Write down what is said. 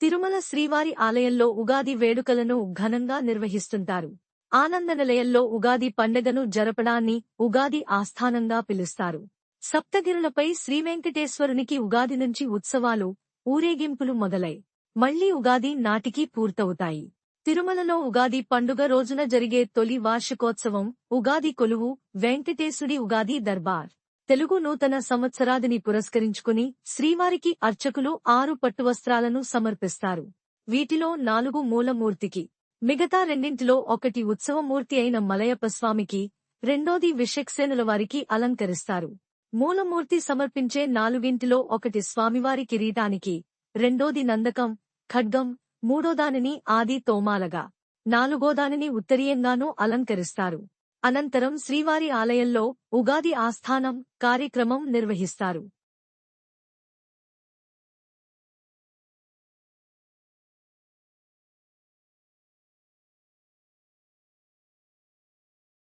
తిరుమల శ్రీవారి ఆలయంలో ఉగాది వేడుకలను ఘనంగా నిర్వహిస్తుంటారు. ఆనందనిలయంలో ఉగాది పండగను జరపడాన్ని ఉగాది ఆస్థానంగా పిలుస్తారు. సప్తగిరులపై శ్రీవెంకటేశ్వరునికి ఉగాది నుంచి ఉత్సవాలు, ఊరేగింపులు మొదలై మళ్లీ ఉగాది నాటికి పూర్తవుతాయి. తిరుమలలో ఉగాది పండుగ రోజున జరిగే తొలి వార్షికోత్సవం ఉగాది కొలువు, వెంకటేశుడి ఉగాది దర్బార్. తెలుగు నూతన సంవత్సరాదిని పురస్కరించుకుని శ్రీవారికి అర్చకులు 6 పట్టువస్త్రాలను సమర్పిస్తారు. వీటిలో 4 మూలమూర్తికి, మిగతా రెండింటిలో ఒకటి ఉత్సవమూర్తి అయిన మలయప్పస్వామికి, రెండోది విషక్సేనుల వారికి అలంకరిస్తారు. మూలమూర్తి సమర్పించే 4ంటిలో ఒకటి స్వామివారి కిరీటానికి, రెండోది నందకం, ఖడ్గం, మూడోదానిని ఆది తోమాలగా, నాలుగోదానిని ఉత్తరీయంగానూ అలంకరిస్తారు. అనంతరం శ్రీవారి ఆలయంలో ఉగాది ఆస్థానం కార్యక్రమం నిర్వహిస్తారు.